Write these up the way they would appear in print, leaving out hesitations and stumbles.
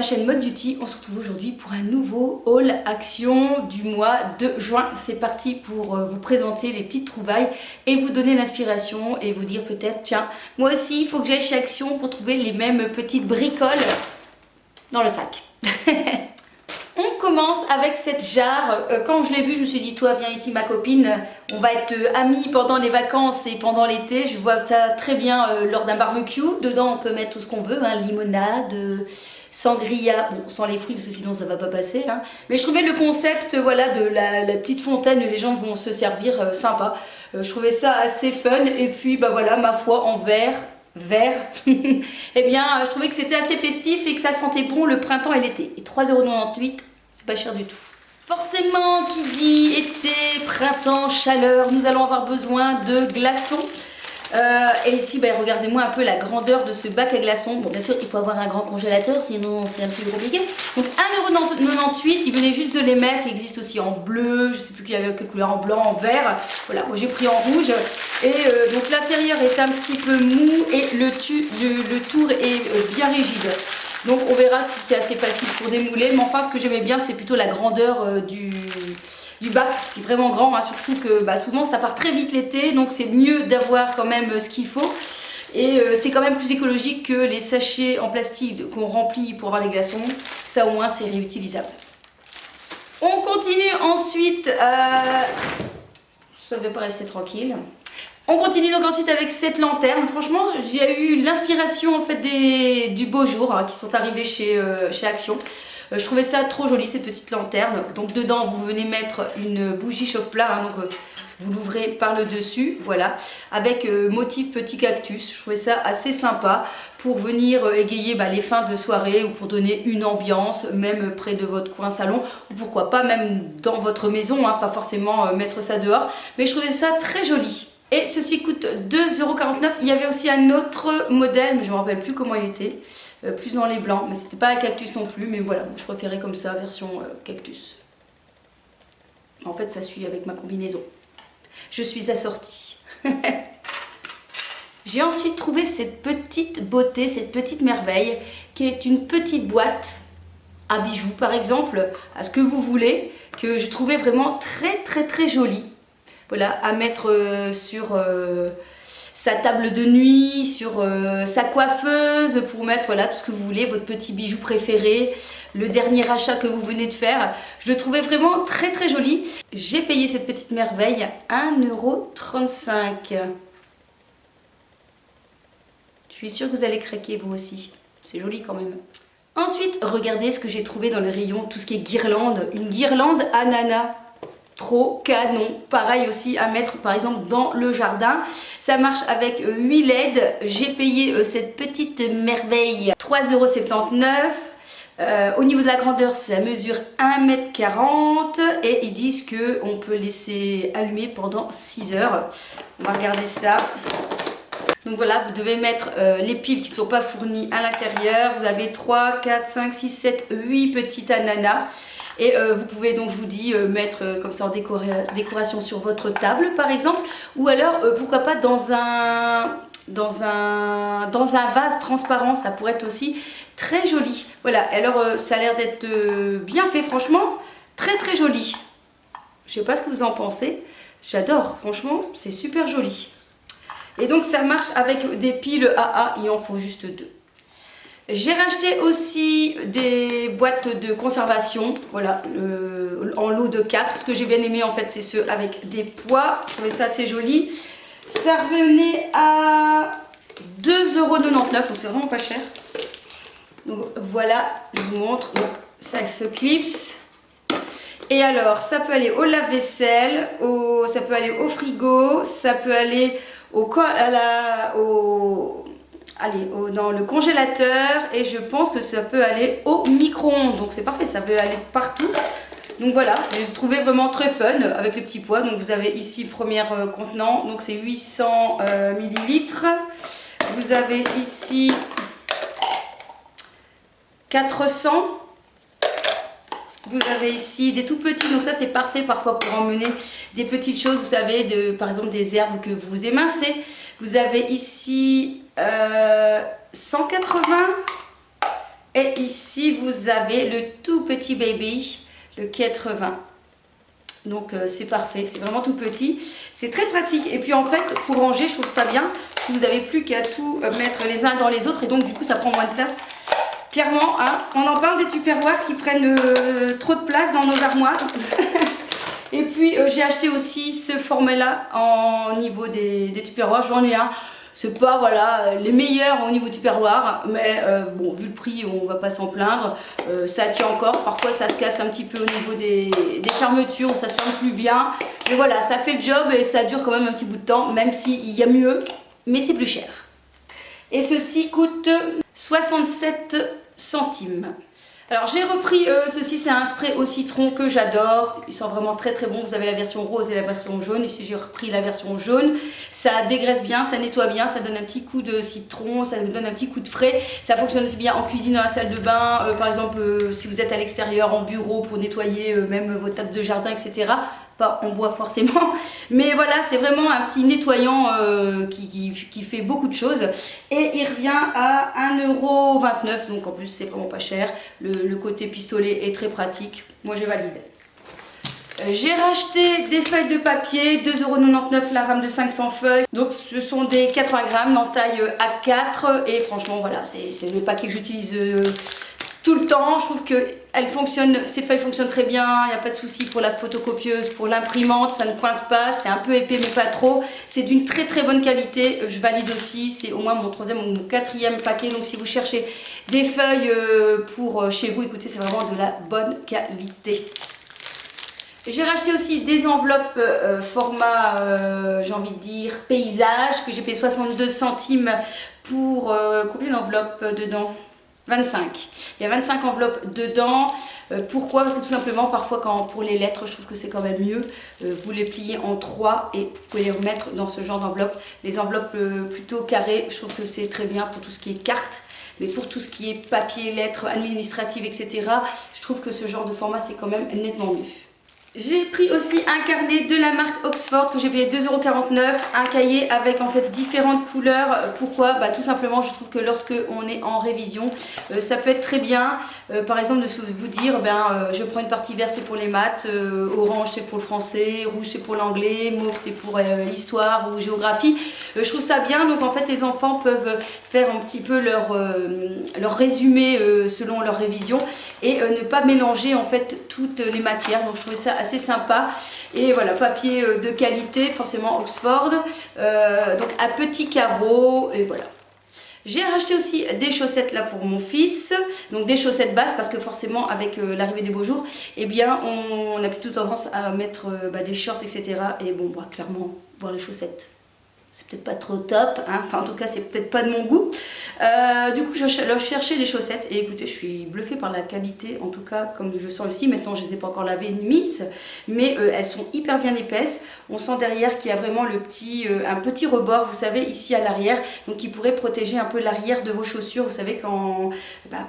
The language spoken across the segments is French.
ma chaîne Mode Beauty. On se retrouve aujourd'hui pour un nouveau haul action du mois de juin. C'est parti pour vous présenter les petites trouvailles et vous donner l'inspiration et vous dire peut-être tiens, moi aussi il faut que j'aille chez Action pour trouver les mêmes petites bricoles dans le sac. On commence avec cette jarre. Quand je l'ai vue, je me suis dit toi viens ici ma copine, on va être amis pendant les vacances et pendant l'été. Je vois ça très bien lors d'un barbecue. Dedans on peut mettre tout ce qu'on veut, hein, limonade, sangria, bon sans les fruits parce que sinon ça va pas passer. Hein. Mais je trouvais le concept voilà, de la petite fontaine où les gens vont se servir sympa. Je trouvais ça assez fun et puis bah voilà ma foi en verre. Eh bien je trouvais que c'était assez festif et que ça sentait bon le printemps et l'été. Et 3,98 €, c'est pas cher du tout. Forcément qui dit été, printemps, chaleur, nous allons avoir besoin de glaçons. Et ici bah, regardez-moi un peu la grandeur de ce bac à glaçons. Bon bien sûr il faut avoir un grand congélateur sinon c'est un petit peu compliqué. Donc 1,98 €, il venait juste de les mettre. Il existe aussi en bleu, je sais plus qu'il y avait quelle couleur, en blanc, en vert. Voilà, moi j'ai pris en rouge. Et donc l'intérieur est un petit peu mou et le tour est bien rigide. Donc on verra si c'est assez facile pour démouler. Mais enfin ce que j'aimais bien c'est plutôt la grandeur du bac qui est vraiment grand, hein, surtout que bah, souvent ça part très vite l'été, donc c'est mieux d'avoir quand même ce qu'il faut. Et c'est quand même plus écologique que les sachets en plastique qu'on remplit pour avoir les glaçons. Ça au moins c'est réutilisable. On continue ensuite, ça ne va pas rester tranquille. On continue donc ensuite avec cette lanterne. Franchement, j'ai eu l'inspiration en fait du beau jour hein, qui sont arrivés chez Action. Je trouvais ça trop joli cette petite lanterne. Donc dedans vous venez mettre une bougie chauffe-plat, hein, donc vous l'ouvrez par le dessus, voilà, avec motif petit cactus. Je trouvais ça assez sympa pour venir égayer bah, les fins de soirée ou pour donner une ambiance, même près de votre coin salon, ou pourquoi pas même dans votre maison, hein, pas forcément mettre ça dehors. Mais je trouvais ça très joli. Et ceci coûte 2,49 €. Il y avait aussi un autre modèle, mais je ne me rappelle plus comment il était. Plus dans les blancs, mais c'était pas un cactus non plus. Mais voilà, je préférais comme ça, version cactus. En fait, ça suit avec ma combinaison. Je suis assortie. J'ai ensuite trouvé cette petite beauté, cette petite merveille, qui est une petite boîte à bijoux, par exemple, à ce que vous voulez, que je trouvais vraiment très jolie. Voilà, à mettre sur sa table de nuit, sur sa coiffeuse, pour mettre voilà, tout ce que vous voulez, votre petit bijou préféré, le dernier achat que vous venez de faire. Je le trouvais vraiment très joli. J'ai payé cette petite merveille 1,35 €. Je suis sûre que vous allez craquer vous aussi. C'est joli quand même. Ensuite, regardez ce que j'ai trouvé dans le rayon, tout ce qui est guirlande. Une guirlande ananas. Trop canon, pareil aussi à mettre par exemple dans le jardin. Ça marche avec 8 LED. J'ai payé cette petite merveille 3,79 €. Au niveau de la grandeur, ça mesure 1,40 m et ils disent qu'on peut laisser allumer pendant 6 heures. On va regarder ça. Donc voilà, vous devez mettre les piles qui ne sont pas fournies à l'intérieur. Vous avez 3, 4, 5, 6, 7, 8 petites ananas. Et vous pouvez donc, je vous dis, mettre comme ça en décoration sur votre table par exemple. Ou alors, pourquoi pas dans un vase transparent, ça pourrait être aussi très joli. Voilà, alors ça a l'air d'être bien fait franchement, très joli. Je sais pas ce que vous en pensez, j'adore, franchement c'est super joli. Et donc ça marche avec des piles AA, il en faut juste 2. J'ai racheté aussi des boîtes de conservation, voilà, en lot de 4. Ce que j'ai bien aimé en fait c'est ceux avec des pois, je trouvais ça assez joli. Ça revenait à 2,99 €, donc c'est vraiment pas cher. Donc voilà, je vous montre, donc ça se clipse. Et alors ça peut aller au lave-vaisselle, ça peut aller au frigo, ça peut aller dans le congélateur et je pense que ça peut aller au micro-ondes. Donc c'est parfait, ça peut aller partout. Donc voilà, je les ai trouvés vraiment très fun avec les petits pois. Donc vous avez ici premier contenant, donc c'est 800 ml. Vous avez ici 400. Vous avez ici des tout petits, donc ça c'est parfait parfois pour emmener des petites choses, vous savez, par exemple des herbes que vous émincez. Vous avez ici 180 Et ici vous avez le tout petit baby, le 80. Donc c'est parfait, c'est vraiment tout petit, c'est très pratique. Et puis en fait pour ranger je trouve ça bien, vous n'avez plus qu'à tout mettre les uns dans les autres et donc du coup ça prend moins de place. Clairement, hein, on en parle des tupperwares qui prennent trop de place dans nos armoires. Et puis j'ai acheté aussi ce format là en niveau des tupperwares, j'en ai un. C'est pas voilà, les meilleurs au niveau tupperware, mais bon, vu le prix, on va pas s'en plaindre. Ça tient encore, parfois ça se casse un petit peu au niveau des fermetures, ça se ferme plus bien. Mais voilà, ça fait le job et ça dure quand même un petit bout de temps, même s'il y a mieux, mais c'est plus cher. Et ceci coûte 67 centimes. Alors j'ai repris ceci, c'est un spray au citron que j'adore, il sent vraiment très très bon. Vous avez la version rose et la version jaune, ici j'ai repris la version jaune. Ça dégraisse bien, ça nettoie bien, ça donne un petit coup de citron, ça donne un petit coup de frais. Ça fonctionne aussi bien en cuisine, dans la salle de bain, par exemple si vous êtes à l'extérieur, en bureau pour nettoyer même vos tables de jardin, etc. Pas en bois forcément, mais voilà, c'est vraiment un petit nettoyant qui fait beaucoup de choses. Et il revient à 1,29 €, donc en plus c'est vraiment pas cher. Le côté pistolet est très pratique, moi je valide. J'ai racheté des feuilles de papier, 2,99 € la rame de 500 feuilles. Donc ce sont des 80 grammes en taille A4 et franchement voilà, c'est le paquet que j'utilise tout le temps. Je trouve que ces feuilles fonctionnent très bien, il n'y a pas de souci pour la photocopieuse, pour l'imprimante, ça ne coince pas, c'est un peu épais mais pas trop. C'est d'une très très bonne qualité, je valide aussi, c'est au moins mon troisième ou mon quatrième paquet. Donc si vous cherchez des feuilles pour chez vous, écoutez, c'est vraiment de la bonne qualité. J'ai racheté aussi des enveloppes format, j'ai envie de dire, paysage, que j'ai payé 62 centimes pour combien d'enveloppes dedans? 25. Il y a 25 enveloppes dedans. Pourquoi? Parce que tout simplement, parfois, pour les lettres, je trouve que c'est quand même mieux. Vous les pliez en 3 et vous pouvez les remettre dans ce genre d'enveloppe. Les enveloppes plutôt carrées, je trouve que c'est très bien pour tout ce qui est cartes. Mais pour tout ce qui est papier, lettres, administratives, etc., je trouve que ce genre de format, c'est quand même nettement mieux. J'ai pris aussi un carnet de la marque Oxford que j'ai payé 2,49 €, un cahier avec en fait différentes couleurs. Pourquoi? Bah, tout simplement, je trouve que lorsque on est en révision, ça peut être très bien. Par exemple, de vous dire, je prends une partie verte, c'est pour les maths, orange c'est pour le français, rouge c'est pour l'anglais, mauve c'est pour l'histoire ou géographie. Je trouve ça bien, donc en fait les enfants peuvent faire un petit peu leur résumé selon leur révision et ne pas mélanger en fait toutes les matières. Donc je trouvais ça assez sympa. Et voilà, papier de qualité, forcément Oxford, donc à petits carreaux, et voilà. J'ai racheté aussi des chaussettes là pour mon fils, donc des chaussettes basses parce que forcément avec l'arrivée des beaux jours, eh bien on a plutôt tendance à mettre des shorts, etc. Et bon, clairement, voir les chaussettes, c'est peut-être pas trop top, hein. Enfin en tout cas c'est peut-être pas de mon goût. Du coup je cherchais des chaussettes et écoutez, je suis bluffée par la qualité, en tout cas comme je sens ici. Maintenant je les ai pas encore lavées ni mises, mais elles sont hyper bien épaisses. On sent derrière qu'il y a vraiment un petit rebord, vous savez, ici à l'arrière, donc qui pourrait protéger un peu l'arrière de vos chaussures. Vous savez, quand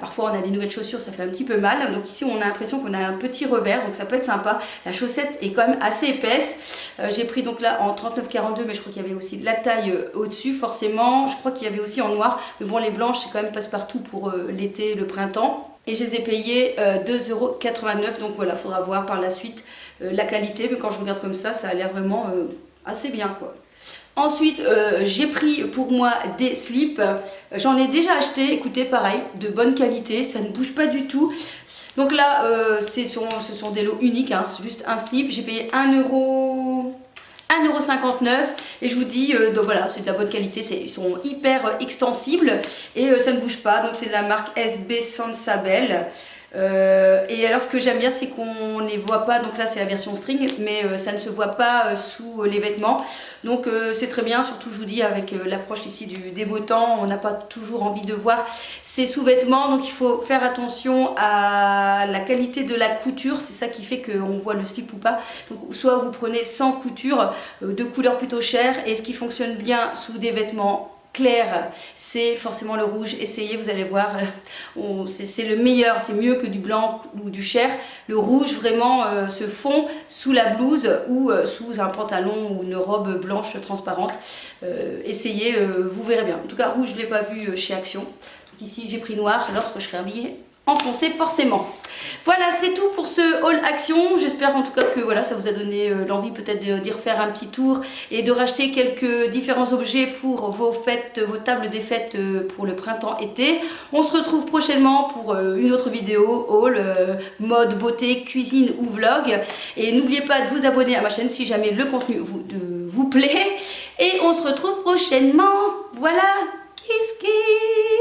parfois on a des nouvelles chaussures, ça fait un petit peu mal, donc ici on a l'impression qu'on a un petit revers, donc ça peut être sympa. La chaussette est quand même assez épaisse. J'ai pris donc là en 39,42 €, mais je crois qu'il y avait aussi de la taille au-dessus forcément. Je crois qu'il y avait aussi en noir, mais bon, les blanches c'est quand même passe-partout pour l'été, le printemps. Et je les ai payées 2,89 €. Donc voilà, faudra voir par la suite la qualité, mais quand je regarde comme ça a l'air vraiment assez bien quoi. Ensuite, j'ai pris pour moi des slips. J'en ai déjà acheté, écoutez, pareil, de bonne qualité, ça ne bouge pas du tout. Donc là, ce sont des lots uniques, hein, c'est juste un slip. J'ai payé 1,59 € et je vous dis, donc voilà, c'est de la bonne qualité, ils sont hyper extensibles et ça ne bouge pas. Donc c'est de la marque SB Sansabel. Et alors ce que j'aime bien, c'est qu'on ne les voit pas, donc là c'est la version string, mais ça ne se voit pas sous les vêtements, donc c'est très bien. Surtout je vous dis, avec l'approche ici des beaux temps, on n'a pas toujours envie de voir ces sous-vêtements, donc il faut faire attention à la qualité de la couture, c'est ça qui fait qu'on voit le slip ou pas. Donc soit vous prenez sans couture, de couleur plutôt chère, et ce qui fonctionne bien sous des vêtements clair, c'est forcément le rouge. Essayez, vous allez voir, c'est le meilleur, c'est mieux que du blanc ou du chair. Le rouge vraiment se fond sous la blouse ou sous un pantalon ou une robe blanche transparente. Essayez, vous verrez bien. En tout cas, rouge, je ne l'ai pas vu chez Action. Ici j'ai pris noir lorsque je serai habillée en foncé forcément. Voilà, c'est tout pour ce haul action. J'espère en tout cas que voilà, ça vous a donné l'envie peut-être d'y refaire un petit tour et de racheter quelques différents objets pour vos fêtes, vos tables des fêtes pour le printemps-été. On se retrouve prochainement pour une autre vidéo haul, mode, beauté, cuisine ou vlog. Et n'oubliez pas de vous abonner à ma chaîne si jamais le contenu vous plaît. Et on se retrouve prochainement. Voilà, kiss kiss.